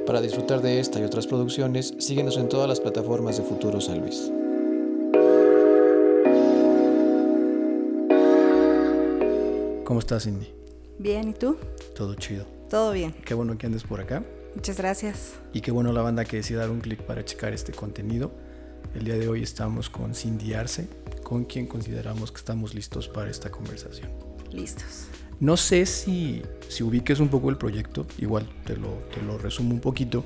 Para disfrutar de esta y otras producciones, síguenos en todas las plataformas de Futuro San Luis. ¿Cómo estás, Cindy? Bien, ¿y tú? Todo chido. Todo bien. Qué bueno que andes por acá. Muchas gracias. Y qué bueno la banda que decide dar un clic para checar este contenido. El día de hoy estamos con Cindy Arce, con quien consideramos que estamos listos para esta conversación. Listos. No sé si ubiques un poco el proyecto, igual te lo resumo un poquito.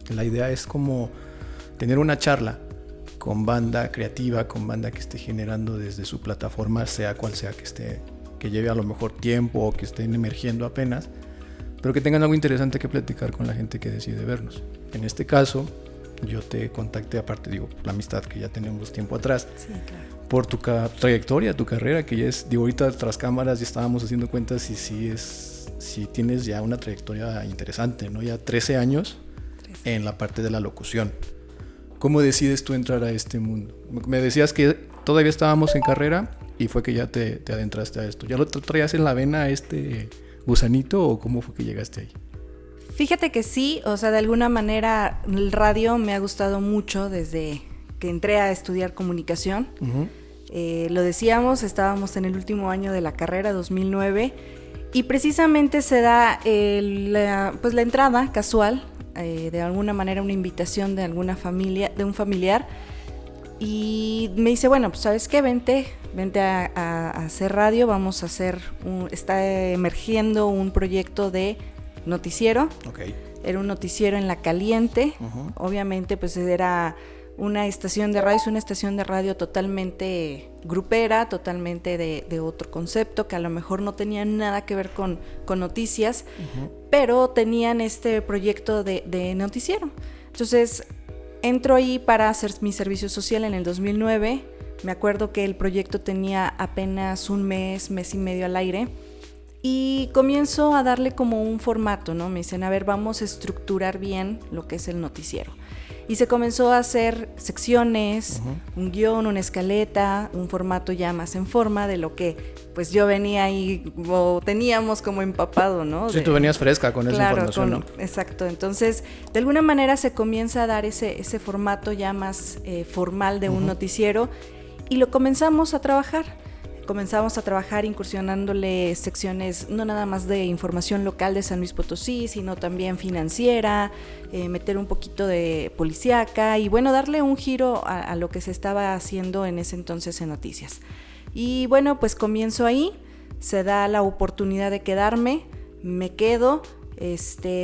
La idea es como tener una charla con banda creativa, con banda que esté generando desde su plataforma, sea cual sea que lleve a lo mejor tiempo o que estén emergiendo apenas, pero que tengan algo interesante que platicar con la gente que decide vernos. En este caso, yo te contacté, aparte la amistad que ya tenemos tiempo atrás, sí, claro, por tu trayectoria, tu carrera, que ya es, ahorita tras cámaras ya estábamos haciendo cuentas si tienes ya una trayectoria interesante, ¿no? Ya 13 años en la parte de la locución. ¿Cómo decides tú entrar a este mundo? Me decías que todavía estábamos en carrera y fue que ya te adentraste a esto. ¿Ya lo traías en la vena este gusanito o cómo fue que llegaste ahí? Fíjate que sí, o sea, de alguna manera el radio me ha gustado mucho desde que entré a estudiar comunicación. Uh-huh. Lo decíamos, estábamos en el último año de la carrera, 2009, y precisamente se da la entrada casual, de alguna manera una invitación de alguna familia, de un familiar, y me dice, bueno, pues ¿sabes qué? Vente a hacer radio, vamos a hacer, está emergiendo un proyecto de noticiero. Okay. Era un noticiero en La Caliente. Uh-huh. Obviamente pues era una estación de radio, es una estación de radio totalmente grupera, totalmente de otro concepto, que a lo mejor no tenía nada que ver con noticias, uh-huh, pero tenían este proyecto de noticiero. Entonces entro ahí para hacer mi servicio social en el 2009. Me acuerdo que el proyecto tenía apenas un mes y medio al aire. Y comienzo a darle como un formato, ¿no? Me dicen, a ver, vamos a estructurar bien lo que es el noticiero. Y se comenzó a hacer secciones, uh-huh, un guión, una escaleta, un formato ya más en forma de lo que pues yo venía ahí o teníamos como empapado, ¿no? Sí, tú venías fresca con esa información, ¿no? Exacto. Entonces, de alguna manera se comienza a dar ese formato ya más formal de, uh-huh, un noticiero y lo comenzamos a trabajar. Comenzamos a trabajar incursionándole secciones no nada más de información local de San Luis Potosí, sino también financiera, meter un poquito de policíaca y bueno, darle un giro a lo que se estaba haciendo en ese entonces en noticias. Y bueno, pues comienzo ahí, se da la oportunidad de quedarme, me quedo.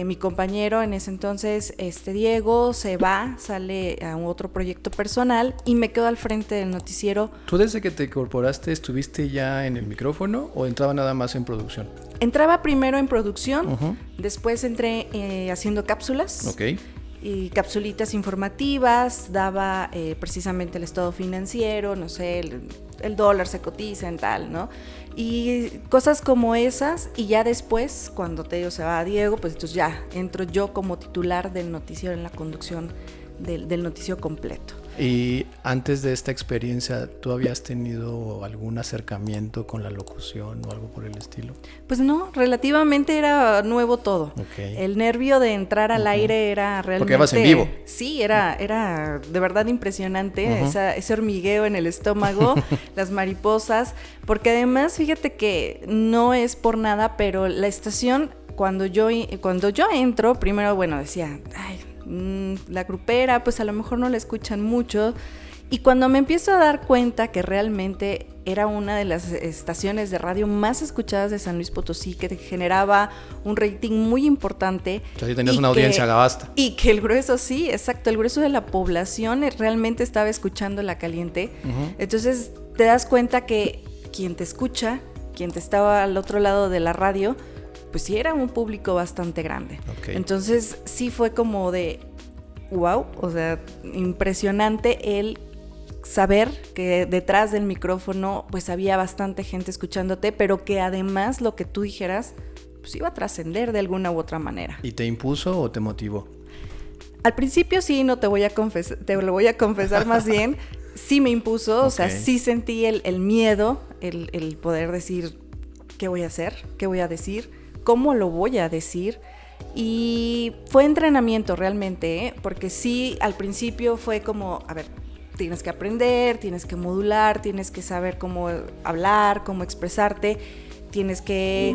Mi compañero en ese entonces, Diego, se va, sale a otro proyecto personal y me quedo al frente del noticiero. ¿Tú desde que te incorporaste estuviste ya en el micrófono o entraba nada más en producción? Entraba primero en producción, uh-huh, después entré haciendo cápsulas. Okay. Y capsulitas informativas, daba precisamente el estado financiero, no sé, el dólar se cotiza en tal, ¿no? Y cosas como esas, y ya después, cuando se va Diego, pues entonces ya entro yo como titular del noticiero en la conducción del noticiero completo. Y antes de esta experiencia, ¿tú habías tenido algún acercamiento con la locución o algo por el estilo? Pues no, relativamente era nuevo todo. Okay. El nervio de entrar al, uh-huh, aire era realmente... Porque ibas en vivo. Sí, era de verdad impresionante, uh-huh, ese hormigueo en el estómago, las mariposas, porque además, fíjate que no es por nada, pero la estación, cuando yo entro, primero, bueno, decía, ay, la grupera, pues a lo mejor no la escuchan mucho. Y cuando me empiezo a dar cuenta que realmente era una de las estaciones de radio más escuchadas de San Luis Potosí, que generaba un rating muy importante. O sea, sí tenías una audiencia gabasta. Y que el grueso, sí, exacto, el grueso de la población realmente estaba escuchando La Caliente. Uh-huh. Entonces te das cuenta que quien te escucha, quien te estaba al otro lado de la radio, pues sí era un público bastante grande. Okay. Entonces sí fue como de wow, o sea, impresionante el saber que detrás del micrófono pues había bastante gente escuchándote, pero que además lo que tú dijeras pues iba a trascender de alguna u otra manera. ¿Y te impuso o te motivó? Al principio sí, no te voy a confesar, te lo voy a confesar más bien, sí me impuso, okay. O sea, sí sentí el miedo, el poder decir qué voy a hacer, qué voy a decir, cómo lo voy a decir. Y fue entrenamiento realmente, ¿eh? Porque sí, al principio fue como, a ver, tienes que aprender, tienes que modular, tienes que saber cómo hablar, cómo expresarte, tienes que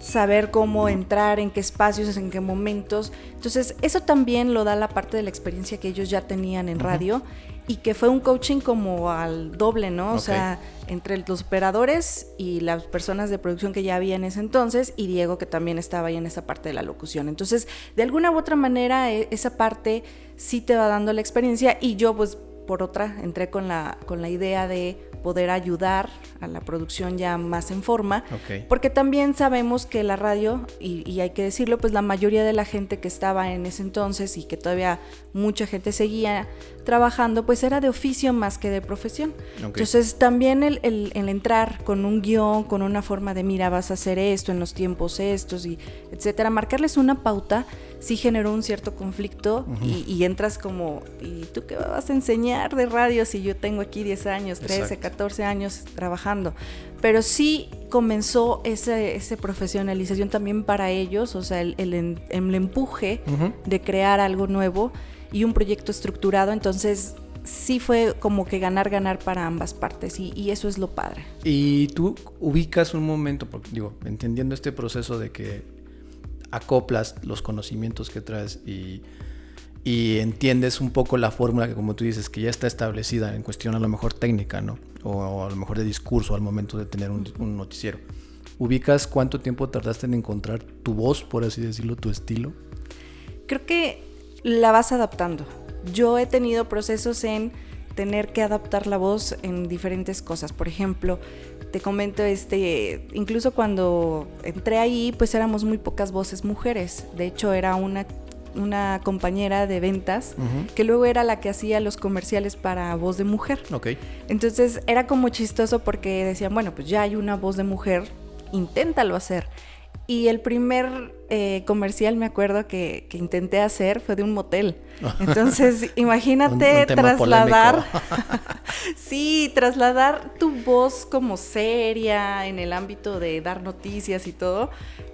saber cómo entrar, en qué espacios, en qué momentos. Entonces, eso también lo da la parte de la experiencia que ellos ya tenían en radio y que fue un coaching como al doble, ¿no? O sea, entre los operadores y las personas de producción que ya había en ese entonces y Diego, que también estaba ahí en esa parte de la locución. Entonces, de alguna u otra manera, esa parte sí te va dando la experiencia y yo, pues, por otra, entré con la idea de poder ayudar a la producción ya más en forma, porque también sabemos que la radio, y hay que decirlo, pues la mayoría de la gente que estaba en ese entonces y que todavía mucha gente seguía trabajando, pues era de oficio más que de profesión. Entonces también el entrar con un guión, con una forma de, mira, vas a hacer esto en los tiempos estos, y etcétera, marcarles una pauta, sí generó un cierto conflicto y entras como, ¿y tú qué vas a enseñar de radio si yo tengo aquí 10 años, 13, 14 años trabajando? Pero sí comenzó esa profesionalización también para ellos, o sea, el empuje de crear algo nuevo y un proyecto estructurado. Entonces sí fue como que ganar para ambas partes y eso es lo padre. Y tú ubicas un momento, porque, digo, entendiendo este proceso de que acoplas los conocimientos que traes y entiendes un poco la fórmula que, como tú dices, que ya está establecida en cuestión a lo mejor técnica, ¿no? O a lo mejor de discurso al momento de tener un noticiero. ¿Ubicas cuánto tiempo tardaste en encontrar tu voz, por así decirlo, tu estilo? Creo que la vas adaptando. Yo he tenido procesos en tener que adaptar la voz en diferentes cosas. Por ejemplo, te comento, incluso cuando entré ahí, pues éramos muy pocas voces mujeres. De hecho, era una compañera de ventas que luego era la que hacía los comerciales para Voz de Mujer. Entonces era como chistoso porque decían, bueno, pues ya hay una voz de mujer, inténtalo hacer. Y el primer comercial, me acuerdo que intenté hacer, fue de un motel. Entonces, imagínate un tema trasladar sí, trasladar tu voz como seria en el ámbito de dar noticias y todo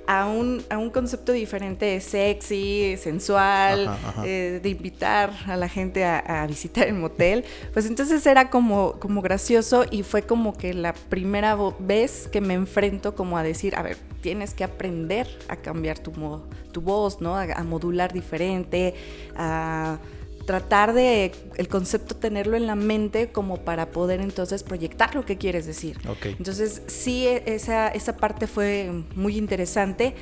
a un concepto diferente, sexy, sensual, de invitar a la gente a visitar el motel. Pues entonces era como gracioso y fue como que la primera vez que me enfrento como a decir, a ver, tienes que aprender a cambiar tu voz, ¿no? A modular diferente, a tratar de el concepto tenerlo en la mente como para poder entonces proyectar lo que quieres decir. Entonces sí, esa parte fue muy interesante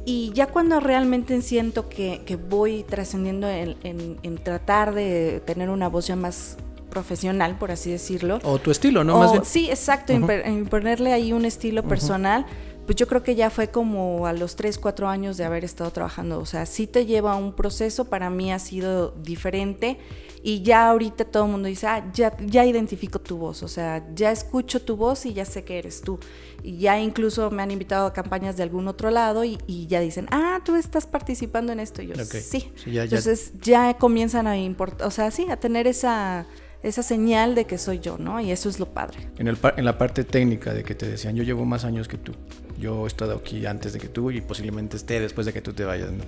y ya cuando realmente siento que voy trascendiendo en tratar de tener una voz ya más profesional, por así decirlo. O tu estilo, ¿no? Más bien. Sí, exacto, en ponerle ahí un estilo personal. Pues yo creo que ya fue como a los 3, 4 años de haber estado trabajando. O sea, sí te lleva un proceso, para mí ha sido diferente y ya ahorita todo el mundo dice, ya identifico tu voz, o sea, ya escucho tu voz y ya sé que eres tú. Y ya incluso me han invitado a campañas de algún otro lado y ya dicen, tú estás participando en esto. Y yo, sí. Entonces ya comienzan a importar, o sea, sí, a tener esa señal de que soy yo, ¿no? Y eso es lo padre. En la parte técnica de que te decían, yo llevo más años que tú, yo he estado aquí antes de que tú y posiblemente esté después de que tú te vayas, ¿no?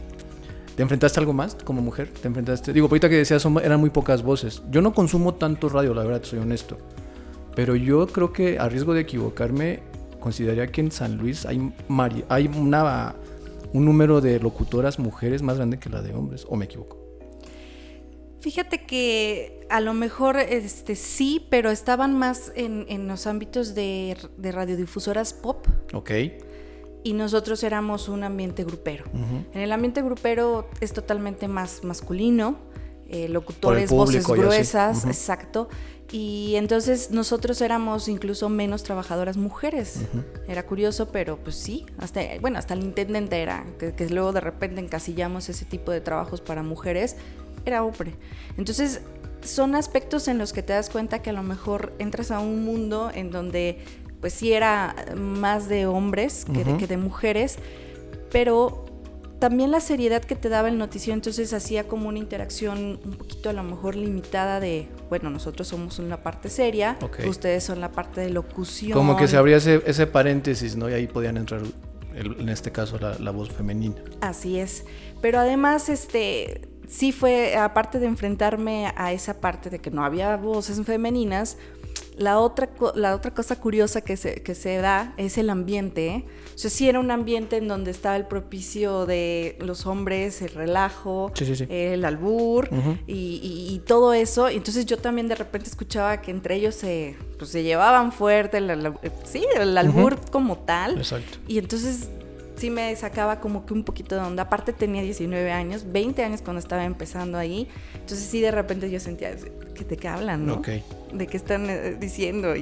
¿Te enfrentaste a algo más como mujer? ¿Te enfrentaste? Digo, ahorita que decías, eran muy pocas voces. Yo no consumo tanto radio, la verdad, soy honesto. Pero yo creo que, a riesgo de equivocarme, consideraría que en San Luis hay un número de locutoras mujeres más grande que la de hombres, ¿o me equivoco? Fíjate que a lo mejor sí, pero estaban más en los ámbitos de radiodifusoras pop. Y nosotros éramos un ambiente grupero. En el ambiente grupero es totalmente más masculino, locutores, voces gruesas, exacto. Y entonces nosotros éramos incluso menos trabajadoras mujeres. Era curioso, pero pues sí, hasta el intendente era, que luego de repente encasillamos ese tipo de trabajos para mujeres, era hombre. Entonces son aspectos en los que te das cuenta que a lo mejor entras a un mundo en donde pues sí era más de hombres que de mujeres, pero también la seriedad que te daba el noticiero, entonces hacía como una interacción un poquito a lo mejor limitada de, bueno, nosotros somos una parte seria, ustedes son la parte de locución. Como que se abría ese paréntesis, ¿no? Y ahí podían entrar en este caso la voz femenina. Así es, pero además sí fue, aparte de enfrentarme a esa parte de que no había voces femeninas, la otra cosa curiosa que se da es el ambiente, ¿eh? O sea, sí era un ambiente en donde estaba el propicio de los hombres, el relajo, sí. el albur, uh-huh, y todo eso. Y entonces yo también de repente escuchaba que entre ellos se llevaban fuerte, el albur, uh-huh, como tal. Exacto. Y entonces sí me sacaba como que un poquito de onda. Aparte tenía 19 años, 20 años cuando estaba empezando ahí. Entonces sí, de repente yo sentía, ¿de qué hablan, no? Okay. ¿De qué están diciendo?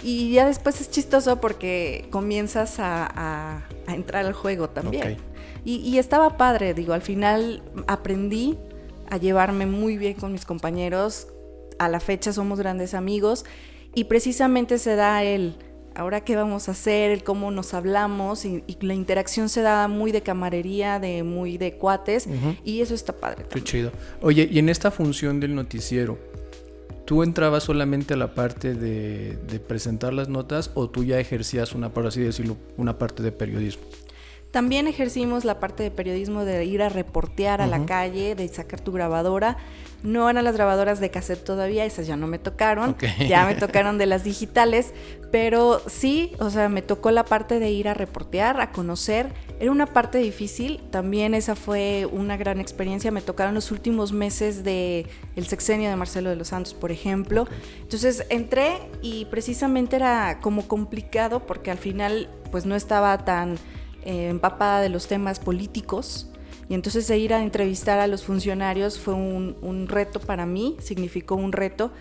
Y ya después es chistoso porque comienzas a entrar al juego también. Okay. Y estaba padre, digo, al final aprendí a llevarme muy bien con mis compañeros. A la fecha somos grandes amigos y precisamente se da ahora qué vamos a hacer, el cómo nos hablamos y la interacción se da muy de camarería, muy de cuates, uh-huh, y eso está padre también. Qué chido. Oye, y en esta función del noticiero, ¿tú entrabas solamente a la parte de presentar las notas o tú ya ejercías por así decirlo, una parte de periodismo? También ejercimos la parte de periodismo de ir a reportear a, uh-huh, la calle, de sacar tu grabadora. No eran las grabadoras de cassette todavía, esas ya no me tocaron, okay, ya me tocaron de las digitales, pero sí, o sea, me tocó la parte de ir a reportear, a conocer. Era una parte difícil, también esa fue una gran experiencia. Me tocaron los últimos meses del sexenio de Marcelo de los Santos, por ejemplo. Okay. Entonces entré y precisamente era como complicado porque al final pues no estaba tan empapada de los temas políticos. Y entonces ir a entrevistar a los funcionarios fue un reto para mí, significó un reto.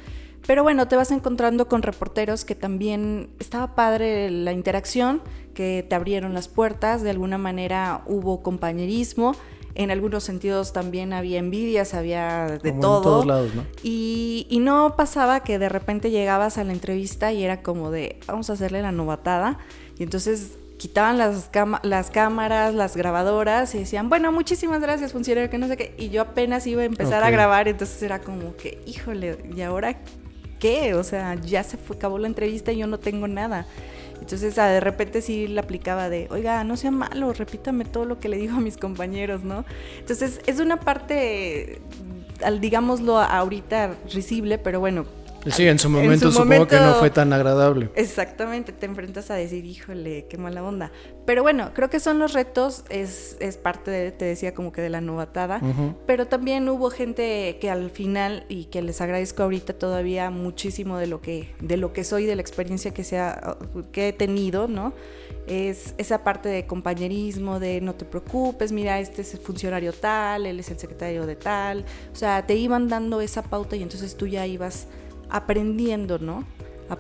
Pero bueno, te vas encontrando con reporteros que también estaba padre la interacción, que te abrieron las puertas, de alguna manera hubo compañerismo, en algunos sentidos también había envidias, había de como todo. En todos lados, ¿no? Y no pasaba que de repente llegabas a la entrevista y era como de, vamos a hacerle la novatada, y entonces quitaban las cámaras, las grabadoras y decían, bueno, muchísimas gracias, funcionario, que no sé qué. Y yo apenas iba a empezar a grabar, entonces era como que, híjole, ¿y ahora qué? O sea, ya acabó la entrevista y yo no tengo nada. Entonces, de repente sí le aplicaba de, oiga, no sea malo, repítame todo lo que le digo a mis compañeros, ¿no? Entonces, es una parte, digámoslo ahorita, risible, pero bueno. Sí, en su momento supongo que no fue tan agradable. Exactamente, te enfrentas a decir, híjole, qué mala onda. Pero bueno, creo que son los retos, es parte de, te decía, como que de la novatada, uh-huh, pero también hubo gente que al final, y que les agradezco ahorita todavía muchísimo de lo que soy, de la experiencia que he tenido, ¿no? Es esa parte de compañerismo, de no te preocupes, mira, este es el funcionario tal, él es el secretario de tal. O sea, te iban dando esa pauta y entonces tú ya ibas aprendiendo, ¿no?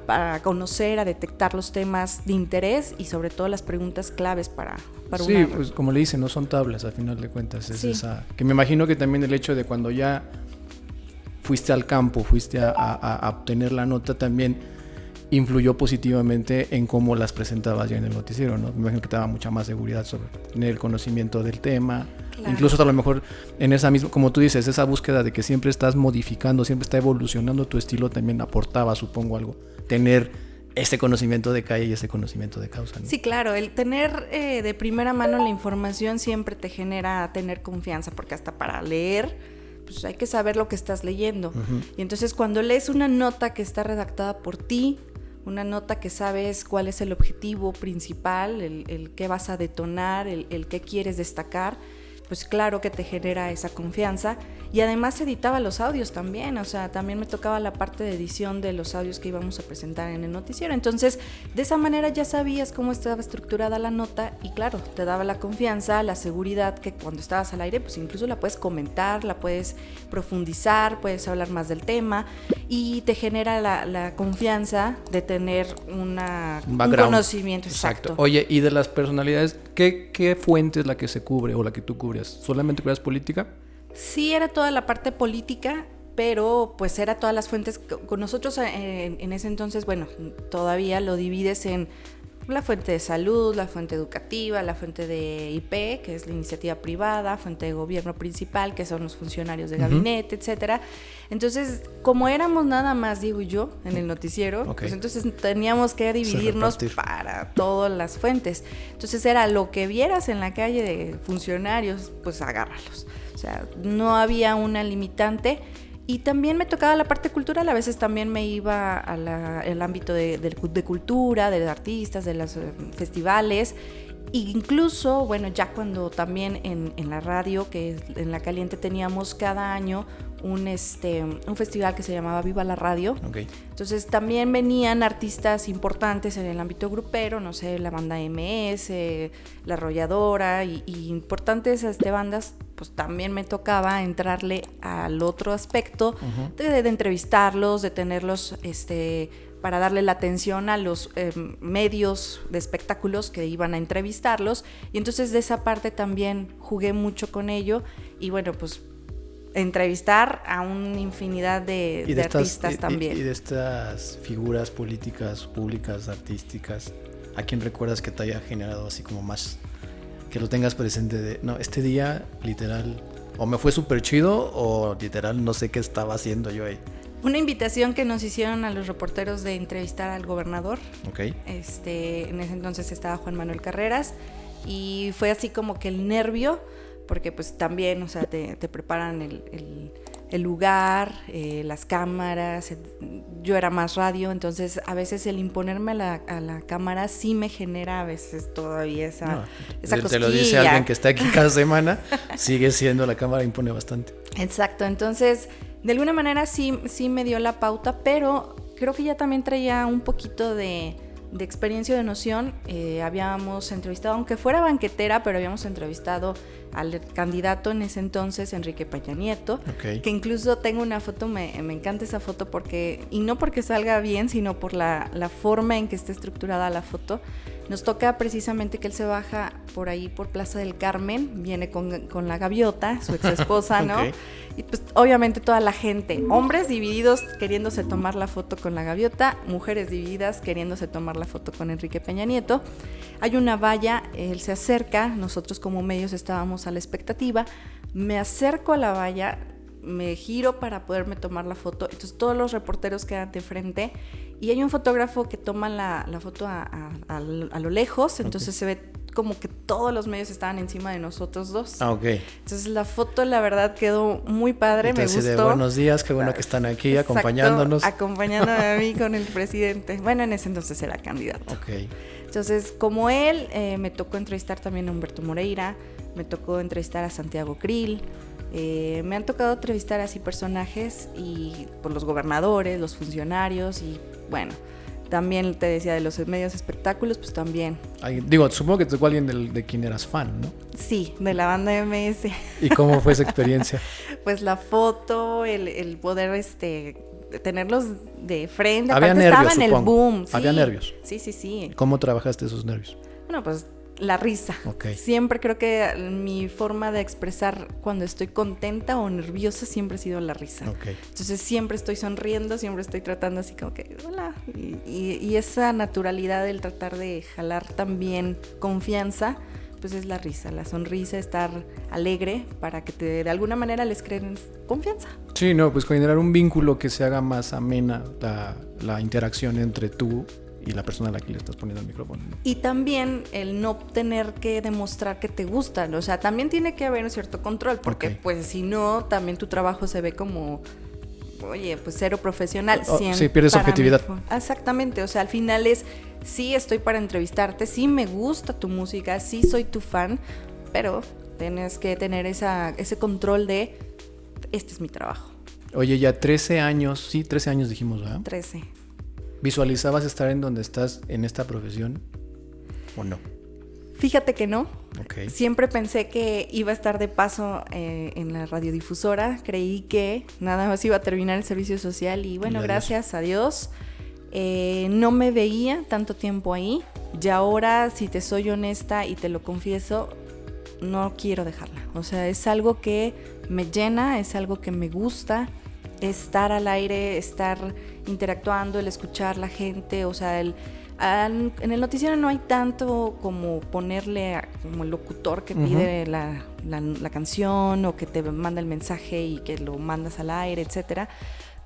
A conocer, a detectar los temas de interés y sobre todo las preguntas claves para sí, una... pues como le dicen, no son tablas, al final de cuentas. Es sí. Esa, que me imagino que también el hecho de cuando ya fuiste al campo, fuiste a obtener la nota, también influyó positivamente en cómo las presentabas ya en el noticiero, ¿no? Me imagino que te daba mucha más seguridad sobre tener el conocimiento del tema. Claro. Incluso a lo mejor en esa misma, como tú dices, esa búsqueda de que siempre estás modificando, siempre está evolucionando tu estilo, también aportaba, supongo, algo. Tener ese conocimiento de calle y ese conocimiento de causa, ¿no? Sí, claro, el tener de primera mano la información siempre te genera tener confianza, porque hasta para leer, pues hay que saber lo que estás leyendo. Uh-huh. Y entonces cuando lees una nota que está redactada por ti, una nota que sabes cuál es el objetivo principal, el qué vas a detonar, el qué quieres destacar, pues claro que te genera esa confianza. Y además editaba los audios también, o sea, también me tocaba la parte de edición de los audios que íbamos a presentar en el noticiero. Entonces, de esa manera ya sabías cómo estaba estructurada la nota y claro, te daba la confianza, la seguridad que cuando estabas al aire, pues incluso la puedes comentar, la puedes profundizar, puedes hablar más del tema y te genera la confianza de tener un conocimiento exacto. Oye, y de las personalidades, ¿qué fuente es la que se cubre o la que tú cubrías? ¿Solamente cubrías política? Sí, era toda la parte política, pero pues era todas las fuentes. Con nosotros en ese entonces, bueno, todavía lo divides en la fuente de salud, la fuente educativa, la fuente de IP, que es la iniciativa privada, fuente de gobierno principal, que son los funcionarios de gabinete, etcétera. Entonces, como éramos nada más Diego y yo en el noticiero, pues entonces teníamos que dividirnos para todas las fuentes. Entonces era lo que vieras en la calle de funcionarios, pues agárralos. O sea, no había una limitante. Y también me tocaba la parte cultural, a veces también me iba al ámbito de cultura, de los artistas, de los festivales. Incluso, bueno, ya cuando también en la radio, que en La Caliente teníamos cada año un festival que se llamaba Viva la Radio. Entonces también venían artistas importantes en el ámbito grupero, no sé, la banda MS, La Arrolladora y importantes bandas, pues también me tocaba entrarle al otro aspecto de entrevistarlos, de tenerlos para darle la atención a los medios de espectáculos que iban a entrevistarlos. Y entonces de esa parte también jugué mucho con ello. Y bueno, pues entrevistar a una infinidad de artistas también. Y de estas figuras políticas, públicas, artísticas, ¿a quién recuerdas que te haya generado así como más, que lo tengas presente no, este día literal, o me fue súper chido, o literal no sé qué estaba haciendo yo ahí? Una invitación que nos hicieron a los reporteros de entrevistar al gobernador. En ese entonces estaba Juan Manuel Carreras, y fue así como que el nervio, porque pues también, o sea, te preparan el lugar, las cámaras. Yo era más radio, entonces a veces el imponerme a la cámara sí me genera a veces todavía esa cosquilla. Te lo dice alguien que está aquí cada semana, sigue siendo, la cámara impone bastante. Exacto, entonces de alguna manera sí me dio la pauta, pero creo que ya también traía un poquito de experiencia, de noción. Habíamos entrevistado, aunque fuera banquetera, pero habíamos entrevistado al candidato en ese entonces, Enrique Peña Nieto, que incluso tengo una foto, me encanta esa foto, y no porque salga bien, sino por la forma en que está estructurada la foto. Nos toca precisamente que él se baja por ahí, por Plaza del Carmen, viene con la gaviota, su ex esposa, ¿no? Y pues obviamente toda la gente, hombres divididos queriéndose tomar la foto con la gaviota, mujeres divididas queriéndose tomar la foto con Enrique Peña Nieto. Hay una valla, él se acerca, nosotros como medios estábamos a la expectativa, me acerco a la valla, me giro para poderme tomar la foto, entonces todos los reporteros quedan de frente y hay un fotógrafo que toma la foto a lo lejos, entonces se ve como que todos los medios estaban encima de nosotros dos. Entonces la foto, la verdad, quedó muy padre, entonces, me gustó. De buenos días, qué bueno que están aquí. Exacto, acompañándonos. Acompañándome a mí con el presidente. Bueno, en ese entonces era candidato. Entonces, como él, me tocó entrevistar también a Humberto Moreira, me tocó entrevistar a Santiago Krill, me han tocado entrevistar así personajes y por los gobernadores, los funcionarios y bueno, también te decía de los medios de espectáculos, pues también. Supongo que te tocó alguien de quien eras fan, ¿no? Sí, de la banda MS. ¿Y cómo fue esa experiencia? Pues la foto, el poder tenerlos de frente. Había aparte nervios, estaba en el boom. Sí. Había nervios. Sí. ¿Cómo trabajaste esos nervios? Bueno, pues la risa. Siempre creo que mi forma de expresar cuando estoy contenta o nerviosa siempre ha sido la risa. Entonces siempre estoy sonriendo, siempre estoy tratando así como que hola. Y esa naturalidad del tratar de jalar también confianza, pues es la risa, la sonrisa, estar alegre para que de alguna manera les creen confianza. Sí, no, pues generar un vínculo que se haga más amena la interacción entre tú y la persona a la que le estás poniendo el micrófono, ¿no? Y también el no tener que demostrar que te gustan, o sea, también tiene que haber un cierto control, porque pues si no, también tu trabajo se ve como, oye, pues cero profesional. Sí, pierdes objetividad. Exactamente, o sea, al final sí estoy para entrevistarte, sí me gusta tu música, sí soy tu fan, pero tienes que tener ese control de, este es mi trabajo. Oye, ya 13 años dijimos, ¿verdad? 13. ¿Visualizabas estar en donde estás en esta profesión o no? Fíjate que no. Siempre pensé que iba a estar de paso en la radiodifusora. Creí que nada más iba a terminar el servicio social y bueno, gracias a Dios. No me veía tanto tiempo ahí. Y ahora, si te soy honesta y te lo confieso, no quiero dejarla. O sea, es algo que me llena, es algo que me gusta. Estar al aire, estar interactuando, el escuchar la gente, o sea, En el noticiero no hay tanto como ponerle como el locutor que pide la canción o que te manda el mensaje y que lo mandas al aire, etcétera.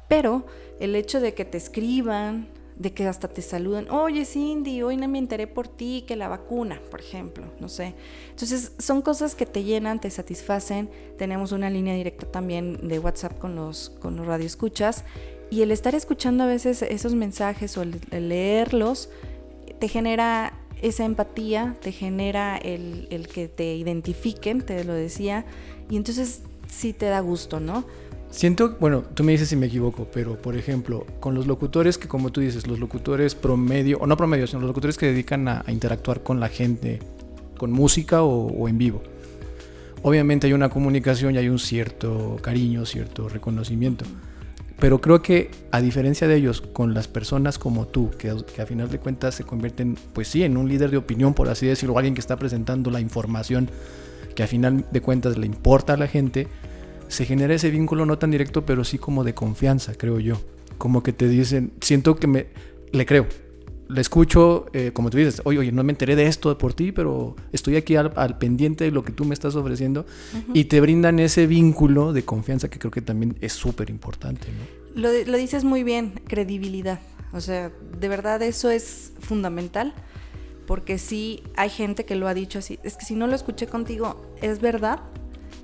Pero el hecho de que te escriban, de que hasta te saluden, oye Cindy, hoy no me enteré por ti que la vacuna, por ejemplo, no sé. Entonces son cosas que te llenan, te satisfacen. Tenemos una línea directa también de WhatsApp con los radioescuchas, y el estar escuchando a veces esos mensajes o el leerlos te genera esa empatía, te genera el que te identifiquen, te lo decía, y entonces sí te da gusto, ¿no? Siento, bueno, tú me dices si me equivoco, pero por ejemplo, con los locutores que, como tú dices, los locutores promedio, o no promedio, sino los locutores que dedican a interactuar con la gente, con música o en vivo. Obviamente hay una comunicación y hay un cierto cariño, cierto reconocimiento. Pero creo que a diferencia de ellos, con las personas como tú, que a final de cuentas se convierten, pues sí, en un líder de opinión, por así decirlo, alguien que está presentando la información que a final de cuentas le importa a la gente, se genera ese vínculo no tan directo, pero sí como de confianza, creo yo. Como que te dicen, siento que le creo, le escucho, como tú dices, oye, no me enteré de esto por ti, pero estoy aquí al pendiente de lo que tú me estás ofreciendo, y te brindan ese vínculo de confianza que creo que también es súper importante, ¿no? Lo dices muy bien, credibilidad. O sea, de verdad eso es fundamental, porque sí hay gente que lo ha dicho así, es que si no lo escuché contigo, ¿es verdad?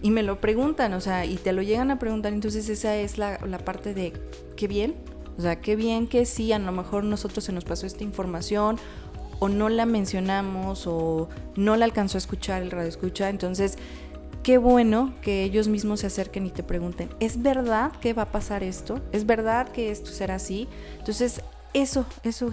Y me lo preguntan, o sea, y te lo llegan a preguntar. Entonces esa es la parte de qué bien, o sea, qué bien que sí, a lo mejor nosotros se nos pasó esta información o no la mencionamos o no la alcanzó a escuchar el radioescucha. Entonces, qué bueno que ellos mismos se acerquen y te pregunten, ¿es verdad que va a pasar esto? ¿Es verdad que esto será así? Entonces, eso,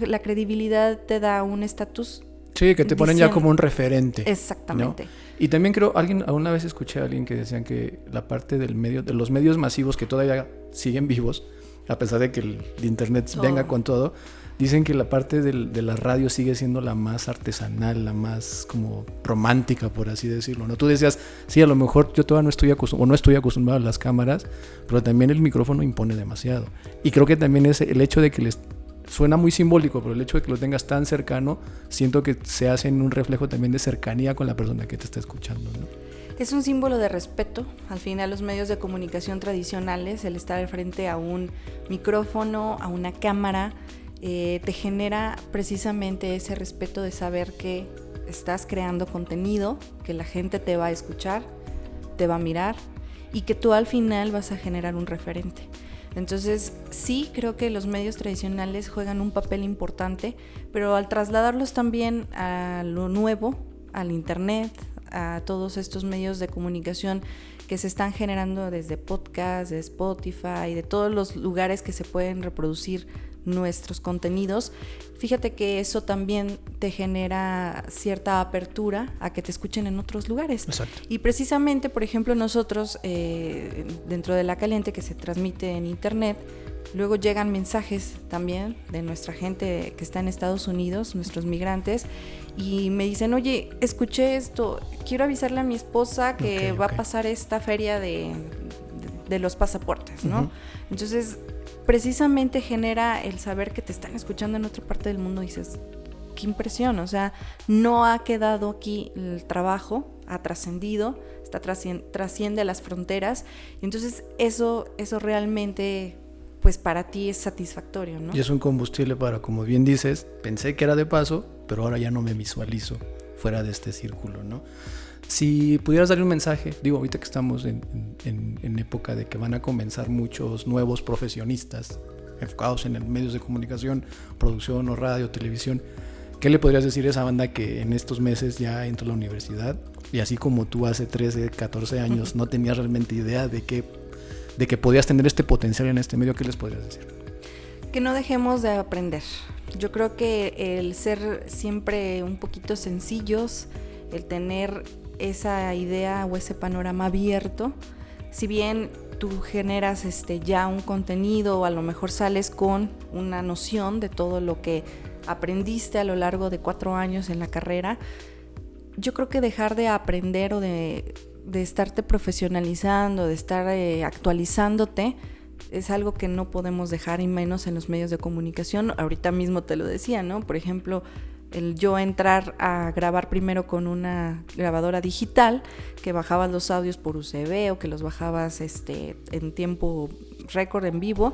la credibilidad te da un estatus. Sí, que te ponen ya como un referente. Exactamente. ¿No? Y también creo, alguna vez escuché a alguien que decían que la parte del medio, de los medios masivos que todavía siguen vivos, a pesar de que el internet venga con todo, dicen que la parte de la radio sigue siendo la más artesanal, la más como romántica, por así decirlo, ¿no? Tú decías, sí, a lo mejor yo todavía no estoy acostumbrado a las cámaras, pero también el micrófono impone demasiado. Y creo que también es el hecho de que les suena muy simbólico, pero el hecho de que lo tengas tan cercano, siento que se hace en un reflejo también de cercanía con la persona que te está escuchando, ¿no? Es un símbolo de respeto. Al final, los medios de comunicación tradicionales, el estar frente a un micrófono, a una cámara, te genera precisamente ese respeto de saber que estás creando contenido, que la gente te va a escuchar, te va a mirar y que tú al final vas a generar un referente. Entonces, sí, creo que los medios tradicionales juegan un papel importante, pero al trasladarlos también a lo nuevo, al internet, a todos estos medios de comunicación que se están generando desde podcast, de Spotify, de todos los lugares que se pueden reproducir nuestros contenidos, fíjate que eso también te genera cierta apertura a que te escuchen en otros lugares. Exacto. Y precisamente, por ejemplo, nosotros dentro de La Caliente, que se transmite en internet, luego llegan mensajes también de nuestra gente que está en Estados Unidos, nuestros migrantes, y me dicen, oye, escuché esto, quiero avisarle a mi esposa que va a pasar esta feria de los pasaportes, ¿no? Uh-huh. Entonces, precisamente genera el saber que te están escuchando en otra parte del mundo. Dices, qué impresión, o sea, no ha quedado aquí el trabajo, ha trascendido, trasciende las fronteras, y entonces eso realmente, pues para ti es satisfactorio, ¿no? Y es un combustible para, como bien dices, pensé que era de paso, pero ahora ya no me visualizo fuera de este círculo, ¿no? Si pudieras darle un mensaje, digo, ahorita que estamos en época de que van a comenzar muchos nuevos profesionistas enfocados en medios de comunicación, producción o radio, televisión, ¿qué le podrías decir a esa banda que en estos meses ya entró a la universidad y así como tú hace 13, 14 años no tenías realmente idea de que podías tener este potencial en este medio? ¿Qué les podrías decir? Que no dejemos de aprender. Yo creo que el ser siempre un poquito sencillos, el tener esa idea o ese panorama abierto, si bien tú generas ya un contenido o a lo mejor sales con una noción de todo lo que aprendiste a lo largo de 4 años en la carrera, yo creo que dejar de aprender o de estarte profesionalizando, de estar actualizándote, es algo que no podemos dejar, y menos en los medios de comunicación. Ahorita mismo te lo decía, ¿no? Por ejemplo, el yo entrar a grabar primero con una grabadora digital, que bajabas los audios por USB o que los bajabas en tiempo récord en vivo,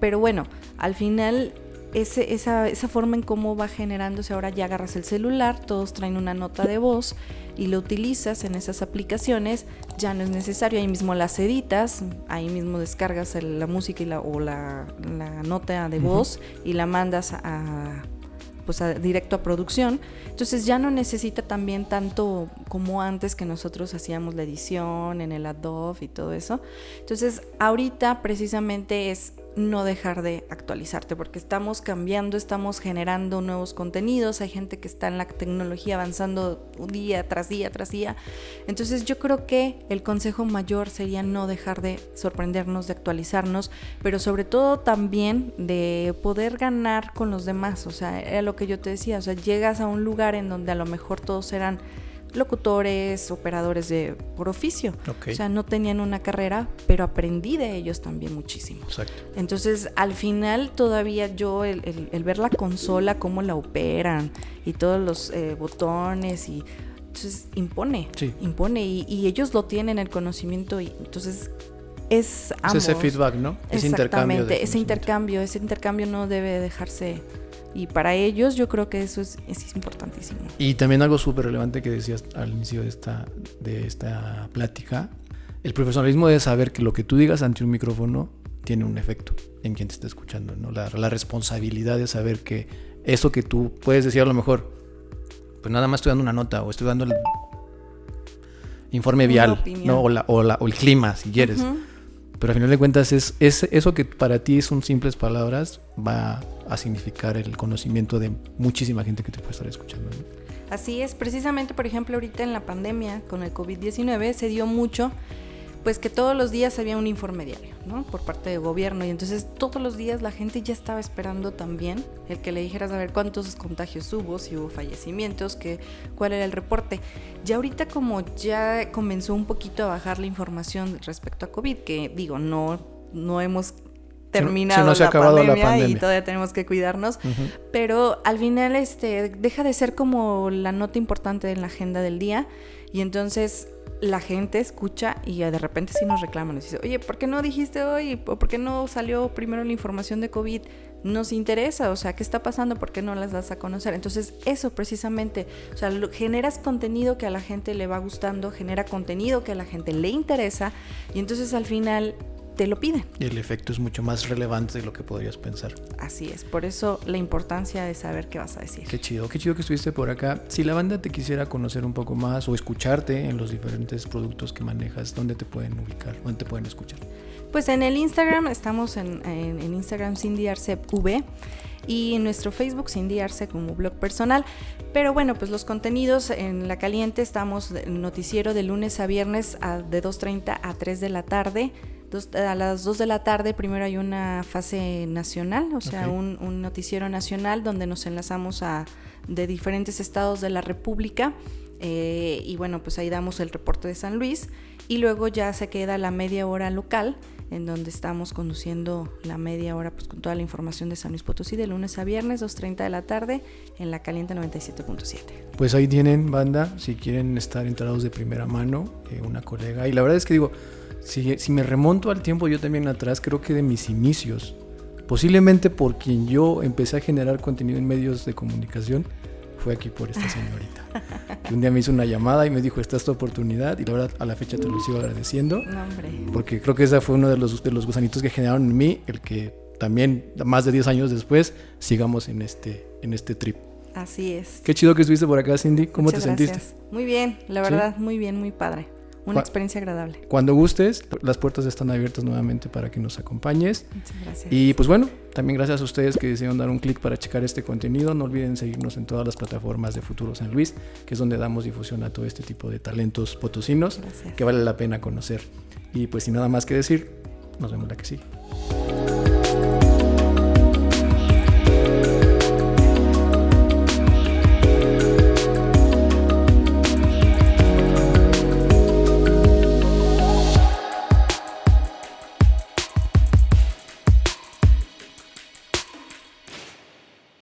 pero bueno, al final esa forma en cómo va generándose, ahora ya agarras el celular, todos traen una nota de voz y lo utilizas en esas aplicaciones, ya no es necesario, ahí mismo las editas, ahí mismo descargas la música o la nota de voz y la mandas directo a producción. Entonces ya no necesita también tanto como antes, que nosotros hacíamos la edición en el Adobe y todo eso. Entonces ahorita precisamente es no dejar de actualizarte, porque estamos cambiando, estamos generando nuevos contenidos, hay gente que está en la tecnología avanzando día tras día tras día. Entonces yo creo que el consejo mayor sería no dejar de sorprendernos, de actualizarnos, pero sobre todo también de poder ganar con los demás. O sea, era lo que yo te decía, o sea, llegas a un lugar en donde a lo mejor todos eran locutores, operadores por oficio. Okay. O sea, no tenían una carrera, pero aprendí de ellos también muchísimo. Exacto. Entonces, al final todavía yo, el ver la consola, cómo la operan y todos los botones, y entonces impone, y ellos lo tienen, el conocimiento, y entonces es ambos. Ese feedback, ¿no? Exactamente, ese intercambio no debe dejarse. Y para ellos yo creo que eso es importantísimo. Y también algo súper relevante que decías al inicio de esta plática, el profesionalismo de saber que lo que tú digas ante un micrófono tiene un efecto en quien te está escuchando, ¿no? La responsabilidad de saber que eso que tú puedes decir, a lo mejor, pues nada más estoy dando una nota o estoy dando el informe vial, ¿no? O el clima, si quieres. Pero al final de cuentas es eso que para ti son simples palabras, va a significar el conocimiento de muchísima gente que te puede estar escuchando, ¿no? Así es, precisamente, por ejemplo, ahorita en la pandemia con el COVID-19 se dio mucho, pues que todos los días había un informe diario, ¿no? Por parte del gobierno, y entonces todos los días la gente ya estaba esperando también el que le dijeras a ver cuántos contagios hubo, si hubo fallecimientos, cuál era el reporte. Ya ahorita, como ya comenzó un poquito a bajar la información respecto a COVID, que digo, no hemos terminado la pandemia y todavía tenemos que cuidarnos, pero al final deja de ser como la nota importante en la agenda del día, y entonces la gente escucha y de repente sí nos reclaman, nos dice, oye, ¿por qué no dijiste hoy? ¿O por qué no salió primero la información de COVID? Nos interesa, o sea, ¿qué está pasando? ¿Por qué no las das a conocer? Entonces eso precisamente, o sea, generas contenido que a la gente le va gustando, genera contenido que a la gente le interesa, y entonces al final te lo piden. Y el efecto es mucho más relevante de lo que podrías pensar. Así es, por eso la importancia de saber qué vas a decir. Qué chido que estuviste por acá. Si la banda te quisiera conocer un poco más o escucharte en los diferentes productos que manejas, ¿dónde te pueden ubicar? ¿Dónde te pueden escuchar? Pues en el Instagram, estamos en Instagram Cindy Arce V, y en nuestro Facebook Cindy Arce como blog personal. Pero bueno, pues los contenidos en La Caliente, estamos en noticiero de lunes a viernes de 2:30 a 3 de la tarde. A las 2 de la tarde primero hay una fase nacional, o sea, un noticiero nacional donde nos enlazamos de diferentes estados de la República, y bueno, pues ahí damos el reporte de San Luis, y luego ya se queda la media hora local, en donde estamos conduciendo la media hora pues con toda la información de San Luis Potosí, de lunes a viernes, 2:30 de la tarde, en La Caliente 97.7. Pues ahí tienen, banda, si quieren estar enterados de primera mano, una colega, y la verdad es que digo, si me remonto al tiempo yo también atrás, creo que de mis inicios, posiblemente por quien yo empecé a generar contenido en medios de comunicación, fue aquí por esta señorita. Que un día me hizo una llamada y me dijo, esta es tu oportunidad, y la verdad a la fecha te lo sigo agradeciendo. No, hombre. Porque creo que ese fue uno de los gusanitos que generaron en mí, el que también más de 10 años después sigamos en este trip. Así es. Qué chido que estuviste por acá, Cindy. ¿Cómo Muchas te gracias. sentiste? Muy bien, la verdad, ¿sí? Muy bien, muy padre. Una experiencia agradable. Cuando gustes, las puertas están abiertas nuevamente para que nos acompañes. Muchas gracias. Y pues bueno, también gracias a ustedes que decidieron dar un clic para checar este contenido. No olviden seguirnos en todas las plataformas de Futuro San Luis, que es donde damos difusión a todo este tipo de talentos potosinos. Gracias. Que vale la pena conocer. Y pues sin nada más que decir, nos vemos la que sigue.